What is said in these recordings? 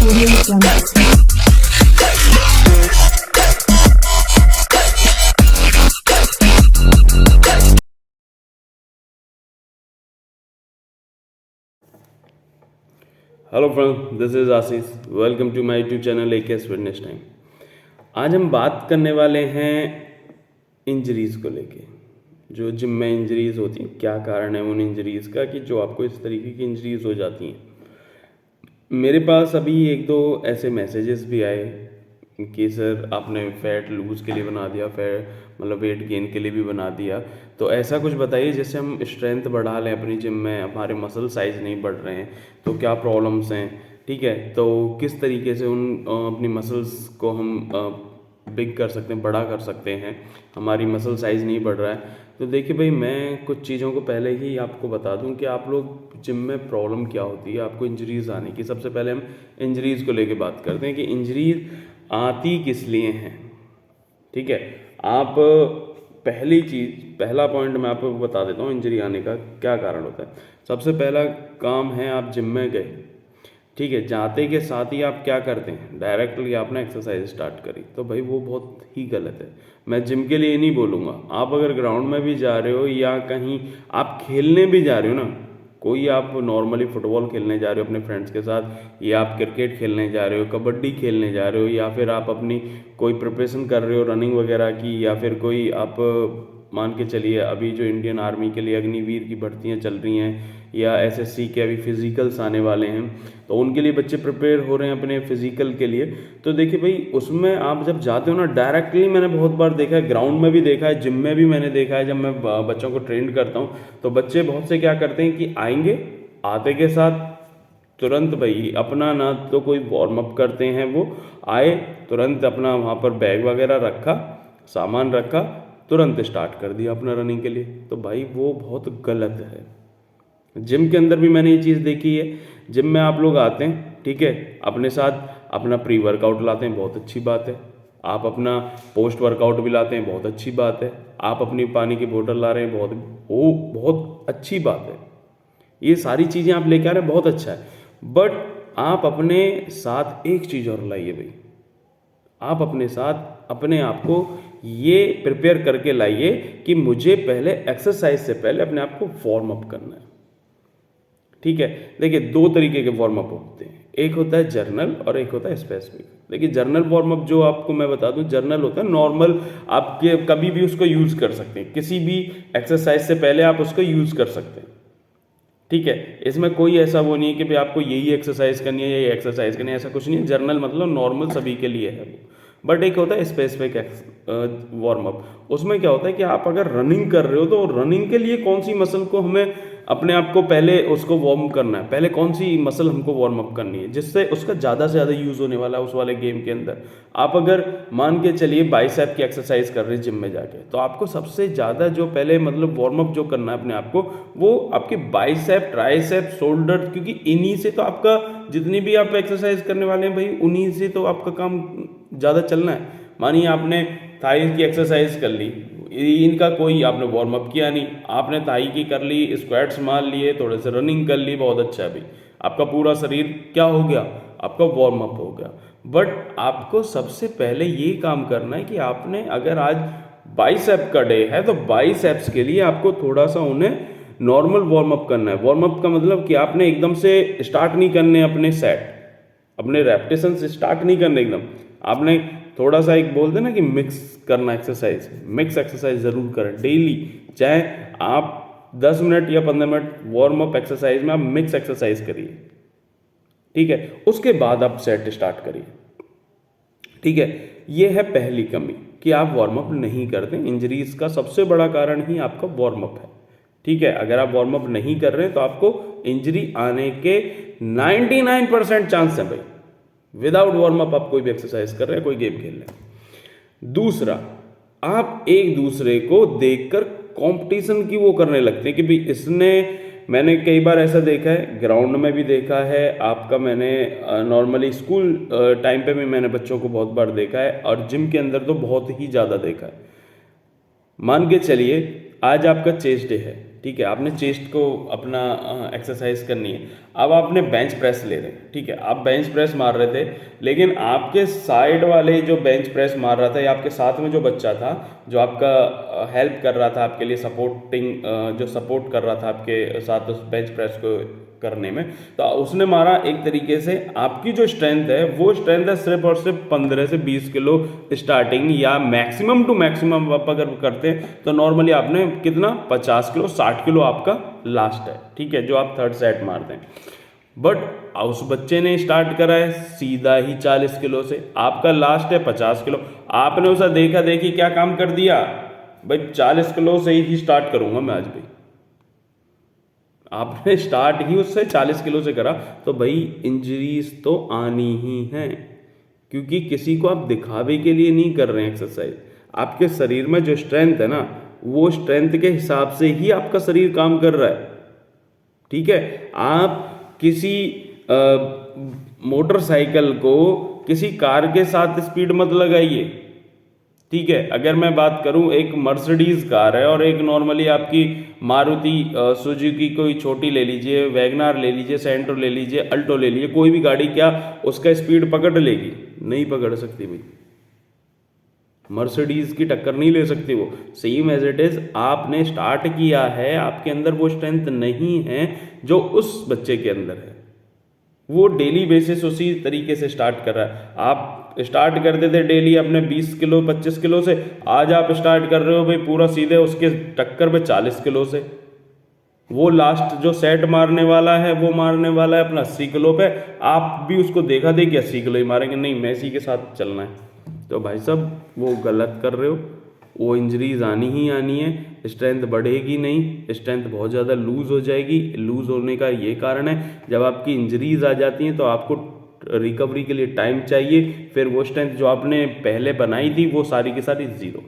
Audio Jungle. Hello friend, this is Ashish. Welcome to my YouTube channel AKS fitness time. आज हम बात करने वाले हैं इंजरीज़ को लेके। जो जिम में इंजरीज़ होती हैं, क्या कारण है उन इंजरीज़ का कि जो आपको इस तरीके की इंजरीज़ हो जाती हैं। मेरे पास अभी एक दो ऐसे मैसेजेस भी आए कि सर आपने फ़ैट लूज़ के लिए बना दिया, मतलब वेट गेन के लिए भी बना दिया। तो ऐसा कुछ बताइए जिससे हम स्ट्रेंथ बढ़ा लें अपनी जिम में, हमारे मसल साइज़ नहीं बढ़ रहे हैं तो क्या प्रॉब्लम्स हैं, ठीक है। तो किस तरीके से अपनी मसल्स को हम बिग कर सकते हैं, बड़ा कर सकते हैं, हमारी मसल साइज़ नहीं बढ़ रहा है। तो देखिए भाई, मैं कुछ चीज़ों को पहले ही आपको बता दूं कि आप लोग जिम में प्रॉब्लम क्या होती है आपको इंजरीज़ आने की। सबसे पहले हम इंजरीज़ को लेके बात करते हैं कि इंजरीज़ आती किस लिए हैं, ठीक है। आप पहला पॉइंट मैं आपको बता देता हूँ इंजरी आने का क्या कारण होता है। सबसे पहला काम है, आप जिम में गए, ठीक है, जाते के साथ ही आप क्या करते हैं, डायरेक्टली आपने एक्सरसाइज स्टार्ट करी, तो भाई वो बहुत ही गलत है। मैं जिम के लिए नहीं बोलूँगा, आप अगर ग्राउंड में भी जा रहे हो या कहीं आप खेलने भी जा रहे हो ना, कोई आप नॉर्मली फुटबॉल खेलने जा रहे हो अपने फ्रेंड्स के साथ, या आप क्रिकेट खेलने जा रहे हो, कबड्डी खेलने जा रहे हो, या फिर आप अपनी कोई प्रिपरेशन कर रहे हो रनिंग वगैरह की, या फिर कोई आप मान के चलिए अभी जो इंडियन आर्मी के लिए अग्निवीर की भर्तियां चल रही हैं, या SSC के अभी फिजिकल्स आने वाले हैं, तो उनके लिए बच्चे प्रिपेयर हो रहे हैं अपने फिजिकल के लिए। तो देखिए भाई, उसमें आप जब जाते हो ना, डायरेक्टली मैंने बहुत बार देखा है, ग्राउंड में भी देखा है, जिम में भी मैंने देखा है, जब मैं बच्चों को ट्रेन करता हूँ तो बच्चे बहुत से क्या करते हैं कि आएंगे, आते के साथ तुरंत भाई अपना ना तो कोई वार्म अप करते हैं, वो आए तुरंत अपना वहाँ पर बैग वगैरह रखा, सामान रखा, तुरंत स्टार्ट कर दिया अपना रनिंग के लिए। तो भाई वो बहुत गलत है। जिम के अंदर भी मैंने ये चीज़ देखी है। जिम में आप लोग आते हैं, ठीक है, अपने साथ अपना प्री वर्कआउट लाते हैं, बहुत अच्छी बात है। आप अपना पोस्ट वर्कआउट भी लाते हैं, बहुत अच्छी बात है। आप अपनी पानी की बोतल ला रहे हैं, बहुत अच्छी बात है। ये सारी चीज़ें आप लेके आ रहे हैं, बहुत अच्छा है। बट आप अपने साथ एक चीज़ और लाइए भाई, आप अपने साथ अपने आप को ये प्रिपेयर करके लाइए कि मुझे पहले एक्सरसाइज से पहले अपने आप को वार्म अप करना है, ठीक है। देखिए, दो तरीके के वार्म अप होते हैं, एक होता है जर्नल और एक होता है स्पेसिफिक। देखिए, जर्नल वार्म अप जो आपको मैं बता दूं, जर्नल होता है नॉर्मल, आपके कभी भी उसको यूज़ कर सकते हैं, किसी भी एक्सरसाइज से पहले आप उसको यूज़ कर सकते हैं, ठीक है। इसमें कोई ऐसा वो नहीं है कि भाई आपको यही एक्सरसाइज करनी है या ये एक्सरसाइज करनी है, ऐसा कुछ नहीं है। जर्नल मतलब नॉर्मल सभी के लिए है वो। बट एक होता है स्पेसिफिक वार्म अप। उसमें क्या होता है कि आप अगर रनिंग कर रहे हो तो रनिंग के लिए कौन सी मसल को हमें अपने आप को पहले उसको वार्म करना है, पहले कौन सी मसल हमको वार्म अप करनी है जिससे उसका ज़्यादा से ज़्यादा यूज़ होने वाला है उस वाले गेम के अंदर। आप अगर मान के चलिए बाइसेप की एक्सरसाइज कर रहे हैं जिम में जाके, तो आपको सबसे ज़्यादा जो पहले मतलब वार्म अप जो करना है अपने आप को, वो आपके बाइसेप, ट्राइसेप, शोल्डर, क्योंकि इन्हीं से तो आपका जितनी भी आप एक्सरसाइज करने वाले हैं भाई, उन्हीं से तो आपका काम ज़्यादा चलना है। मानिए आपने थाई की एक्सरसाइज कर ली, इनका कोई आपने वार्म अप किया नहीं, आपने थाई की कर ली, स्क्वाट्स मार लिए, थोड़े से रनिंग कर ली, बहुत अच्छा है भाई, आपका पूरा शरीर क्या हो गया, आपका वार्म अप हो गया। बट आपको सबसे पहले ये काम करना है कि आपने अगर आज बाइसेप का डे है तो बाइसेप्स के लिए आपको थोड़ा सा उन्हें नॉर्मल वार्म अप करना है। वार्म अप का मतलब कि आपने एकदम से स्टार्ट नहीं करने अपने सेट, अपने रेपिटेशन से स्टार्ट नहीं करने एकदम, आपने थोड़ा सा एक बोलते ना कि मिक्स करना एक्सरसाइज, मिक्स एक्सरसाइज ज़रूर करें डेली। चाहे आप 10 मिनट या 15 मिनट वार्म अप एक्सरसाइज में आप मिक्स एक्सरसाइज करिए, ठीक है, उसके बाद आप सेट स्टार्ट करिए, ठीक है। ये है पहली कमी कि आप वार्म अप नहीं करते। इंजरीज का सबसे बड़ा कारण ही आपका वार्म अप है, ठीक है। अगर आप वार्म अप नहीं कर रहे हैं तो आपको इंजरी आने के 99% चांस है भाई। विदाउट वार्म अप आप कोई भी एक्सरसाइज कर रहे हैं, कोई गेम खेल रहे हैं। दूसरा, आप एक दूसरे को देखकर कंपटीशन की वो करने लगते हैं कि भाई इसने, मैंने कई बार ऐसा देखा है, ग्राउंड में भी देखा है आपका, मैंने नॉर्मली स्कूल टाइम पे भी मैंने बच्चों को बहुत बार देखा है, और जिम के अंदर तो बहुत ही ज़्यादा देखा है। मान के चलिए आज आपका चेस्ट डे है, ठीक है, आपने चेस्ट को अपना एक्सरसाइज करनी है। अब आपने बेंच प्रेस ले रहे हैं, ठीक है, आप बेंच प्रेस मार रहे थे, लेकिन आपके साइड वाले जो बेंच प्रेस मार रहा था या आपके साथ में जो बच्चा था जो आपका हेल्प कर रहा था आपके लिए, जो सपोर्ट कर रहा था आपके साथ उस बेंच प्रेस को करने में, तो उसने मारा एक तरीके से। आपकी जो स्ट्रेंथ है वो स्ट्रेंथ है सिर्फ और सिर्फ 15 से 20 किलो स्टार्टिंग, या मैक्सिमम टू मैक्सिमम आप अगर करते हैं तो नॉर्मली आपने कितना 50 किलो 60 किलो आपका लास्ट है, ठीक है, जो आप थर्ड सेट मारते हैं। बट उस बच्चे ने स्टार्ट करा है सीधा ही 40 किलो से, आपका लास्ट है 50 किलो। आपने उसे देखा देखी क्या काम कर दिया भाई, 40 किलो से ही स्टार्ट करूंगा मैं आज भी। आपने स्टार्ट ही उससे 40 किलो से करा, तो भाई इंजरीज तो आनी ही है, क्योंकि किसी को आप दिखावे के लिए नहीं कर रहे हैं एक्सरसाइज। आपके शरीर में जो स्ट्रेंथ है ना, वो स्ट्रेंथ के हिसाब से ही आपका शरीर काम कर रहा है, ठीक है। आप किसी मोटरसाइकिल को किसी कार के साथ स्पीड मत लगाइए, ठीक है। अगर मैं बात करूं, एक मर्सिडीज कार है और एक नॉर्मली आपकी मारुति सुजुकी कोई छोटी ले लीजिए, वैगनार ले लीजिए, सेंट्रो ले लीजिए, अल्टो ले लीजिए, कोई भी गाड़ी, क्या उसका स्पीड पकड़ लेगी? नहीं पकड़ सकती भाई, मर्सिडीज की टक्कर नहीं ले सकती वो। सेम एज इट इज, आपने स्टार्ट किया है, आपके अंदर वो स्ट्रेंथ नहीं है जो उस बच्चे के अंदर है। वो डेली बेसिस उसी तरीके से स्टार्ट कर रहा है। आप स्टार्ट करते थे डेली अपने 20 किलो 25 किलो से, आज आप स्टार्ट कर रहे हो भाई पूरा सीधे उसके टक्कर पे 40 किलो से। वो लास्ट जो सेट मारने वाला है वो मारने वाला है अपना 80 किलो पे, आप भी उसको देखा देखी 80 किलो ही मारेंगे, नहीं मैसी के साथ चलना है। तो भाई साहब वो गलत कर रहे हो, वो इंजरीज आनी ही आनी है, स्ट्रेंथ बढ़ेगी नहीं, स्ट्रेंथ बहुत ज़्यादा लूज़ हो जाएगी। लूज़ होने का ये कारण है, जब आपकी इंजरीज आ जाती हैं तो आपको रिकवरी के लिए टाइम चाहिए, फिर वो स्ट्रेंथ जो आपने पहले बनाई थी वो सारी की सारी ज़ीरो,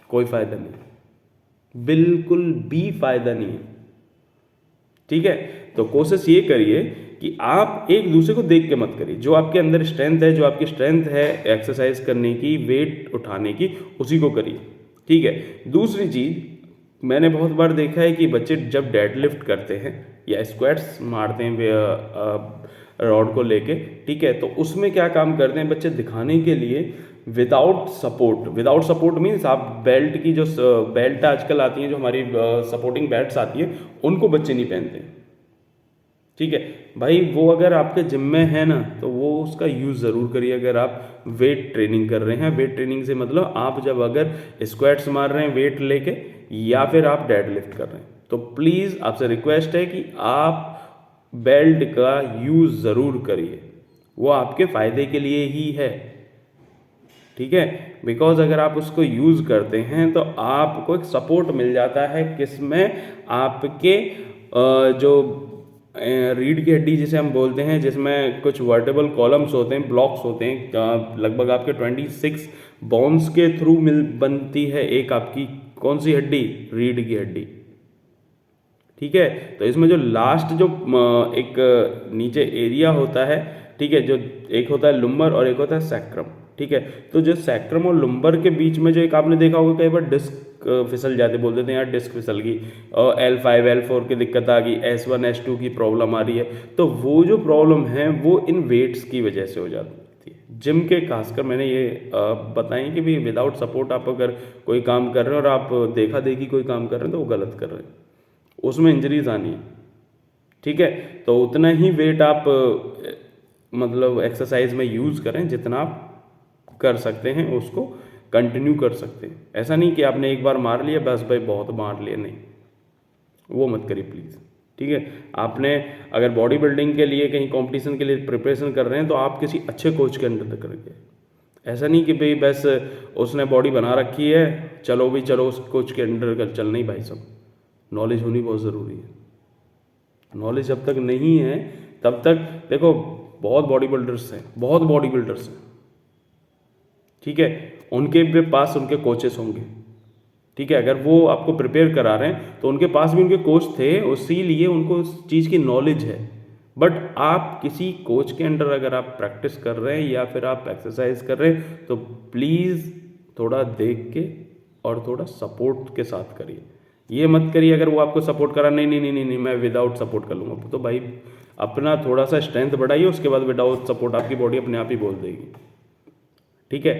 कोई फ़ायदा नहीं, बिल्कुल भी फ़ायदा नहीं है, ठीक है। तो कोशिश ये करिए कि आप एक दूसरे को देख के मत करिए, जो आपके अंदर स्ट्रेंथ है, जो आपकी स्ट्रेंथ है एक्सरसाइज करने की, वेट उठाने की, उसी को करिए, ठीक है। दूसरी चीज़ मैंने बहुत बार देखा है कि बच्चे जब डेडलिफ्ट करते हैं या स्क्वाट्स मारते हैं रॉड को लेके, ठीक है, तो उसमें क्या काम करते हैं बच्चे दिखाने के लिए, विदाउट सपोर्ट मीन्स आप बेल्ट की जो बेल्ट आजकल आती हैं, जो हमारी सपोर्टिंग बेल्ट्स आती हैं, उनको बच्चे नहीं पहनते, ठीक है भाई। वो अगर आपके जिम में है ना, तो वो उसका यूज़ ज़रूर करिए। अगर आप वेट ट्रेनिंग कर रहे हैं, वेट ट्रेनिंग से मतलब आप जब अगर स्क्वाट्स मार रहे हैं वेट लेके, या फिर आप डेडलिफ्ट कर रहे हैं, तो प्लीज़ आपसे रिक्वेस्ट है कि आप बेल्ट का यूज़ ज़रूर करिए, वो आपके फ़ायदे के लिए ही है, ठीक है। बिकॉज अगर आप उसको यूज़ करते हैं तो आपको एक सपोर्ट मिल जाता है, किसमें? आपके जो रीढ़ की हड्डी जिसे हम बोलते हैं, जिसमें कुछ वर्टेबल कॉलम्स होते हैं, ब्लॉक्स होते हैं, लगभग आपके 26 बोन्स के थ्रू बनती है एक आपकी कौन सी हड्डी? रीढ़ की हड्डी, ठीक है। तो इसमें जो लास्ट जो एक नीचे एरिया होता है, ठीक है, जो एक होता है लुम्बर और एक होता है सैक्रम, ठीक है। तो जो सैक्रम और लुम्बर के बीच में जो एक आपने देखा होगा कई बार डिस्क फिसल जाते, बोल देते हैं यार डिस्क फिसल गई, और L5 L4 की दिक्कत आ गई, S1 S2 की प्रॉब्लम आ रही है, तो वो जो प्रॉब्लम है वो इन वेट्स की वजह से हो जाती है। जिम के खासकर मैंने ये बताएं कि भी विदाउट सपोर्ट आप अगर कोई काम कर रहे हैं और आप देखा देखी कोई काम कर रहे हैं तो वो गलत कर रहे हैं, उसमें इंजरीज आनी है, ठीक है। तो उतना ही वेट आप मतलब एक्सरसाइज में यूज़ करें जितना आप कर सकते हैं, उसको कंटिन्यू कर सकते हैं। ऐसा नहीं कि आपने एक बार मार लिया बस भाई बहुत मार लिया, नहीं, वो मत करिए प्लीज़, ठीक है। आपने अगर बॉडी बिल्डिंग के लिए कहीं कंपटीशन के लिए प्रिपरेशन कर रहे हैं तो आप किसी अच्छे कोच के अंडर करके, ऐसा नहीं कि भाई बस उसने बॉडी बना रखी है चलो भाई चलो उस कोच के अंडर कर चल, नहीं भाई साहब, नॉलेज होनी बहुत ज़रूरी है। नॉलेज जब तक नहीं है तब तक, देखो बहुत बॉडी बिल्डर्स हैं, ठीक है, उनके पास उनके कोचेस होंगे, ठीक है। अगर वो आपको प्रिपेयर करा रहे हैं तो उनके पास भी उनके कोच थे, इसीलिए उनको उस चीज़ की नॉलेज है। बट आप किसी कोच के अंडर अगर आप प्रैक्टिस कर रहे हैं या फिर आप एक्सरसाइज कर रहे हैं तो प्लीज़ थोड़ा देख के और थोड़ा सपोर्ट के साथ करिए, ये मत करिए अगर वो आपको सपोर्ट करा, नहीं नहीं नहीं नहीं नहीं मैं विदाउट सपोर्ट कर लूँगा, तो भाई अपना थोड़ा सा स्ट्रेंथ बढ़ाइए, उसके बाद विदाउट सपोर्ट आपकी बॉडी अपने आप ही बोल देगी। ठीक है।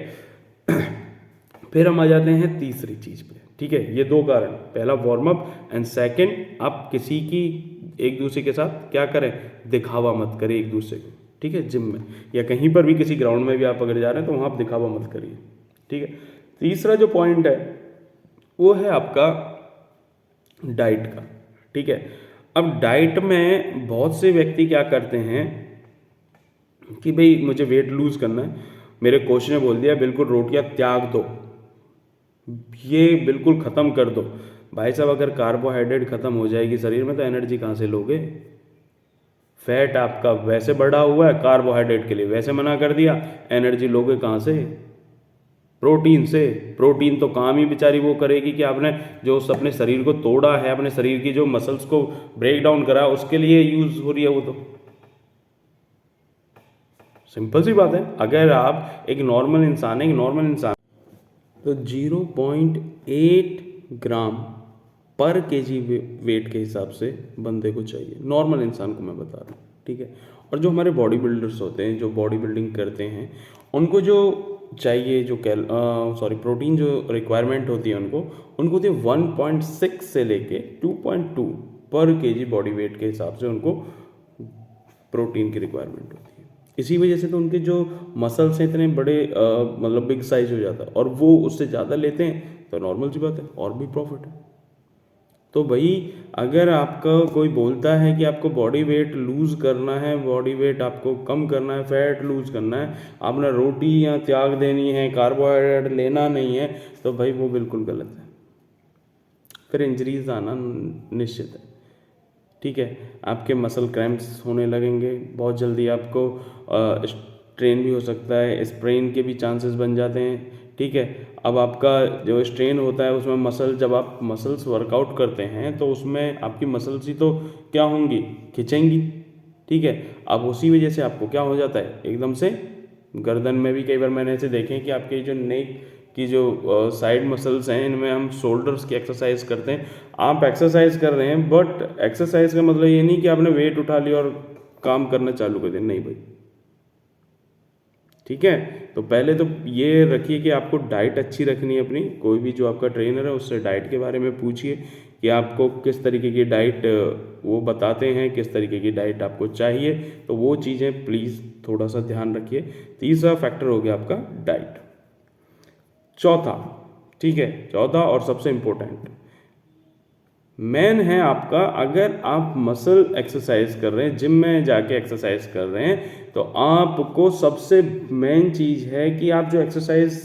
फिर हम आ जाते हैं तीसरी चीज़ पे। ठीक है, ये दो कारण, पहला वार्म अप एंड सेकंड आप किसी की एक दूसरे के साथ क्या करें, दिखावा मत करें एक दूसरे को। ठीक है, जिम में या कहीं पर भी किसी ग्राउंड में भी आप अगर जा रहे हैं तो वहाँ आप दिखावा मत करिए। ठीक है, तीसरा जो पॉइंट है वो है आपका डाइट का। ठीक है, अब डाइट में बहुत से व्यक्ति क्या करते हैं कि भाई मुझे वेट लूज करना है, मेरे कोच ने बोल दिया बिल्कुल रोटियां त्याग दो, ये बिल्कुल ख़त्म कर दो। भाई साहब अगर कार्बोहाइड्रेट ख़त्म हो जाएगी शरीर में तो एनर्जी कहाँ से लोगे? फैट आपका वैसे बढ़ा हुआ है, कार्बोहाइड्रेट के लिए वैसे मना कर दिया, एनर्जी लोगे कहाँ से? प्रोटीन से। प्रोटीन तो काम ही बेचारी वो करेगी कि आपने जो उस अपने शरीर को तोड़ा है, अपने शरीर की जो मसल्स को ब्रेक डाउन करा, उसके लिए यूज हो रही है वो तो। सिंपल सी बात है, अगर आप एक नॉर्मल इंसान तो 0.8 ग्राम पर केजी वेट के हिसाब से बंदे को चाहिए, नॉर्मल इंसान को मैं बता रहा हूँ। ठीक है, और जो हमारे बॉडी बिल्डर्स होते हैं, जो बॉडी बिल्डिंग करते हैं, उनको जो चाहिए, जो प्रोटीन जो रिक्वायरमेंट होती है उनको होती है 1.6 से लेके 2.2 पर केजी बॉडी वेट के हिसाब से उनको प्रोटीन की रिक्वायरमेंट होती है। इसी वजह से तो उनके जो मसल्स हैं इतने बड़े मतलब बिग साइज हो जाता है, और वो उससे ज़्यादा लेते हैं तो नॉर्मल सी बात है और भी प्रॉफिट है। तो भाई अगर आपका कोई बोलता है कि आपको बॉडी वेट लूज़ करना है, बॉडी वेट आपको कम करना है, फैट लूज़ करना है, आपने रोटी या त्याग देनी है, कार्बोहाइड्रेट लेना नहीं है, तो भाई वो बिल्कुल गलत है। फिर इंजरीज आना निश्चित है। ठीक है, आपके मसल क्रैम्प्स होने लगेंगे बहुत जल्दी, आपको स्ट्रेन भी हो सकता है, स्प्रेन के भी चांसेस बन जाते हैं। ठीक है, अब आपका जो स्ट्रेन होता है उसमें जब आप मसल्स वर्कआउट करते हैं तो उसमें आपकी मसल्स ही तो क्या होंगी, खिंचेंगी। ठीक है, अब उसी वजह से आपको क्या हो जाता है, एकदम से गर्दन में भी कई बार मैंने ऐसे देखे हैं कि आपके जो नेक की जो साइड मसल्स हैं, इनमें हम शोल्डर्स की एक्सरसाइज करते हैं, आप एक्सरसाइज कर रहे हैं, बट एक्सरसाइज का मतलब ये नहीं कि आपने वेट उठा लिया और काम करना चालू कर दिया, नहीं भाई। ठीक है, तो पहले तो ये रखिए कि आपको डाइट अच्छी रखनी है अपनी। कोई भी जो आपका ट्रेनर है उससे डाइट के बारे में पूछिए कि आपको किस तरीके की डाइट वो बताते हैं, किस तरीके की डाइट आपको चाहिए, तो वो चीज़ें प्लीज़ थोड़ा सा ध्यान रखिए। तीसरा फैक्टर हो गया आपका डाइट। चौथा, ठीक है, चौथा और सबसे इम्पोर्टेंट मेन है आपका, अगर आप मसल एक्सरसाइज कर रहे हैं, जिम में जाके एक्सरसाइज कर रहे हैं, तो आपको सबसे मेन चीज़ है कि आप जो एक्सरसाइज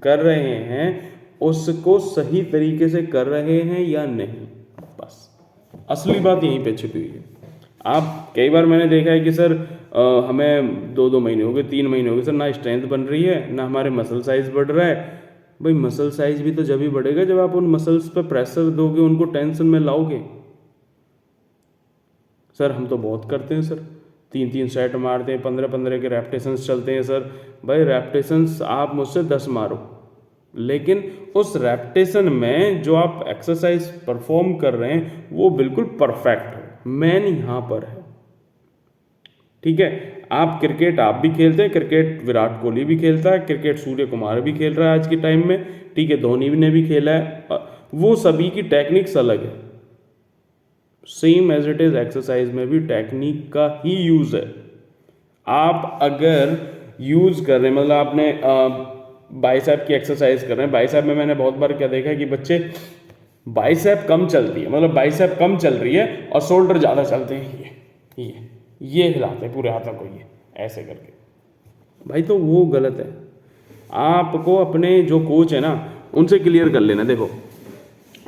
कर रहे हैं उसको सही तरीके से कर रहे हैं या नहीं। बस असली बात यहीं पे छिपी हुई है। आप कई बार मैंने देखा है कि सर हमें 2 महीने हो गए, 3 महीने हो गए सर, ना स्ट्रेंथ बन रही है, ना हमारे मसल साइज बढ़ रहा है। भाई मसल साइज भी तो जब ही बढ़ेगा जब आप उन मसल्स पे प्रेशर दोगे, उनको टेंशन में लाओगे। सर हम तो बहुत करते हैं सर, 3 सेट मारते हैं, 15 के रैप्टेशंस चलते हैं सर। भाई रैप्टेशंस आप मुझसे 10 मारो, लेकिन उस रैप्टेशन में जो आप एक्सरसाइज परफॉर्म कर रहे हैं वो बिल्कुल परफेक्ट हो। मैन यहाँ पर है। ठीक है, आप क्रिकेट आप भी खेलते हैं, क्रिकेट विराट कोहली भी खेलता है, क्रिकेट सूर्य कुमार भी खेल रहा है आज के टाइम में। ठीक है, धोनी ने भी खेला है, वो सभी की टेक्निक्स अलग है। Same as it is exercise में भी टेक्निक का ही यूज है। आप अगर यूज कर रहे हैं, मतलब आपने बाइसेप की एक्सरसाइज कर रहे हैं, बाइसेप में मैंने बहुत बार क्या देखा है कि बच्चे बाइसेप कम चलती है, मतलब बाइसेप कम चल रही है और शोल्डर ज़्यादा चलते हैं, ये हिलाते हैं पूरे हाथों को, ये ऐसे करके। भाई तो वो गलत है। आपको अपने जो कोच है ना उनसे क्लियर कर लेना। देखो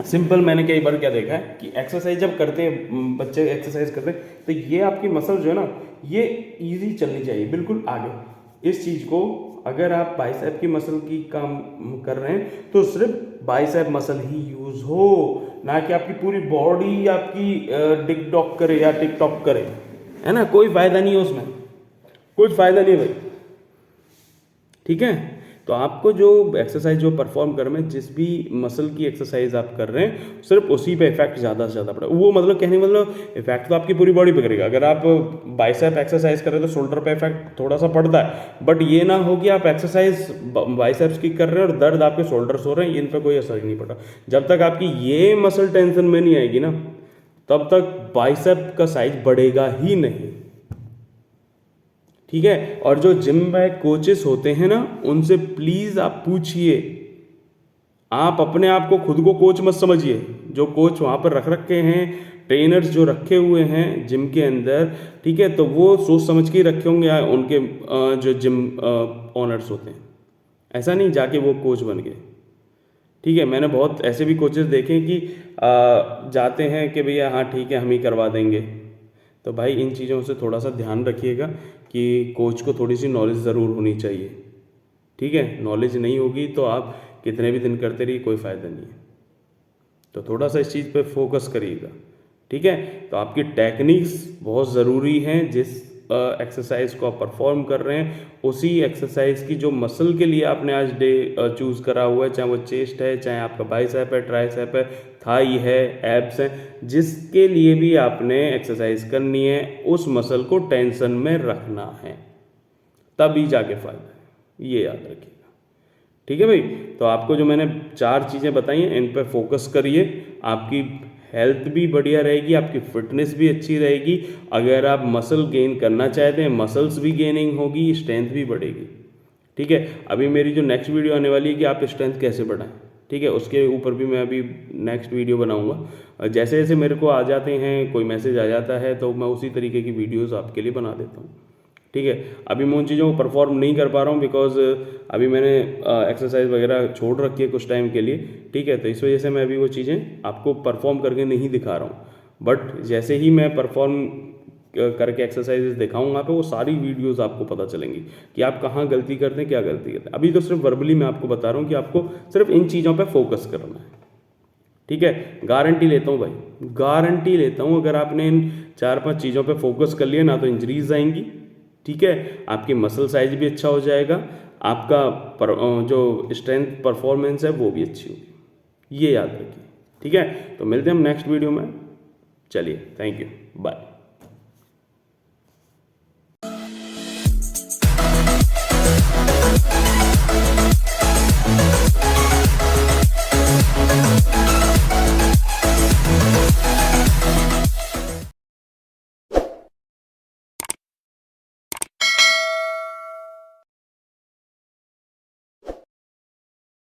सिंपल, मैंने कई बार क्या देखा है कि एक्सरसाइज जब करते हैं, बच्चे एक्सरसाइज करते हैं, तो ये आपकी मसल जो है ना ये इजी चलनी चाहिए, बिल्कुल आगे। इस चीज़ को अगर आप बाइसेप की मसल की काम कर रहे हैं तो सिर्फ बाइसेप मसल ही यूज हो, ना कि आपकी पूरी बॉडी आपकी टिकटॉक करे या टिकटॉक करे, है ना। कोई फायदा नहीं है उसमें, कुछ फायदा नहीं भाई। ठीक है, तो आपको जो एक्सरसाइज जो परफॉर्म कर में जिस भी मसल की एक्सरसाइज आप कर रहे हैं सिर्फ उसी पे इफेक्ट ज़्यादा से ज़्यादा पड़ेगा। वो मतलब कहने मतलब इफेक्ट तो आपकी पूरी बॉडी पे करेगा। अगर आप बाइसेप एक्सरसाइज कर रहे हैं तो शोल्डर पे इफेक्ट थोड़ा सा पड़ता है, बट ये ना हो कि आप एक्सरसाइज बाइसेप्स की कर रहे हैं और दर्द आपके शोल्डर्स हो रहे हैं, इन पर कोई असर ही नहीं पड़ा। जब तक आपकी ये मसल टेंशन में नहीं आएगी ना तब तक बाइसेप का साइज बढ़ेगा ही नहीं, ठीक है। और जो जिम में कोचेस होते हैं ना उनसे प्लीज आप पूछिए, आप अपने आप को खुद को कोच मत समझिए। जो कोच वहां पर रख रखे हैं, ट्रेनर्स जो रखे हुए हैं जिम के अंदर, ठीक है, तो वो सोच समझ के ही रखे होंगे या उनके जो जिम ओनर्स होते हैं, ऐसा नहीं जाके वो कोच बन गए, ठीक है। मैंने बहुत ऐसे भी कोचेस देखे कि जाते हैं कि भैया हाँ ठीक है हम ही करवा देंगे। तो भाई इन चीज़ों से थोड़ा सा ध्यान रखिएगा कि कोच को थोड़ी सी नॉलेज ज़रूर होनी चाहिए, ठीक है। नॉलेज नहीं होगी तो आप कितने भी दिन करते रहिए कोई फ़ायदा नहीं है। तो थोड़ा सा इस चीज़ पे फोकस करिएगा, ठीक है। तो आपकी टेक्निक्स बहुत ज़रूरी हैं। जिस एक्सरसाइज को आप परफॉर्म कर रहे हैं उसी एक्सरसाइज की जो मसल के लिए आपने आज डे चूज़ करा हुआ है, चाहे वो चेस्ट है, चाहे आपका बाइसेप है, ट्राइसेप है, थाई है, एब्स है, जिसके लिए भी आपने एक्सरसाइज करनी है उस मसल को टेंशन में रखना है, तभी जाके फायदा है, ये याद रखिएगा, ठीक है भाई। तो आपको जो मैंने 4 चीज़ें बताई हैं इन पे फोकस करिए, आपकी हेल्थ भी बढ़िया रहेगी, आपकी फिटनेस भी अच्छी रहेगी। अगर आप मसल गेन करना चाहते हैं मसल्स भी गेनिंग होगी, स्ट्रेंथ भी बढ़ेगी, ठीक है। अभी मेरी जो नेक्स्ट वीडियो आने वाली है कि आप स्ट्रेंथ कैसे बढ़ाएं, ठीक है, उसके ऊपर भी मैं अभी नेक्स्ट वीडियो बनाऊंगा। जैसे जैसे मेरे को आ जाते हैं, कोई मैसेज आ जाता है तो मैं उसी तरीके की वीडियोस आपके लिए बना देता हूँ, ठीक है। अभी मैं उन चीज़ों को परफॉर्म नहीं कर पा रहा हूँ बिकॉज अभी मैंने एक्सरसाइज वगैरह छोड़ रखी है कुछ टाइम के लिए, ठीक है। तो इस वजह से मैं अभी वो चीज़ें आपको परफॉर्म करके नहीं दिखा रहा हूँ, बट जैसे ही मैं परफॉर्म करके एक्सरसाइजेस दिखाऊंगा तो वो सारी वीडियोस आपको पता चलेंगी कि आप कहाँ गलती करते हैं, क्या गलती करते हैं। अभी तो सिर्फ वर्बली मैं आपको बता रहा हूँ कि आपको सिर्फ इन चीज़ों पे फोकस करना है, ठीक है। गारंटी लेता हूँ भाई, गारंटी लेता हूँ, अगर आपने इन 4-5 चीज़ों पे फोकस कर लिया ना तो इंजरीज आएंगी, ठीक है, आपकी मसल साइज भी अच्छा हो जाएगा, आपका जो स्ट्रेंथ परफॉर्मेंस है वो भी अच्छी होगी, ये याद रखिए, ठीक है। तो मिलते हैं हम नेक्स्ट वीडियो में, चलिए, थैंक यू, बाय।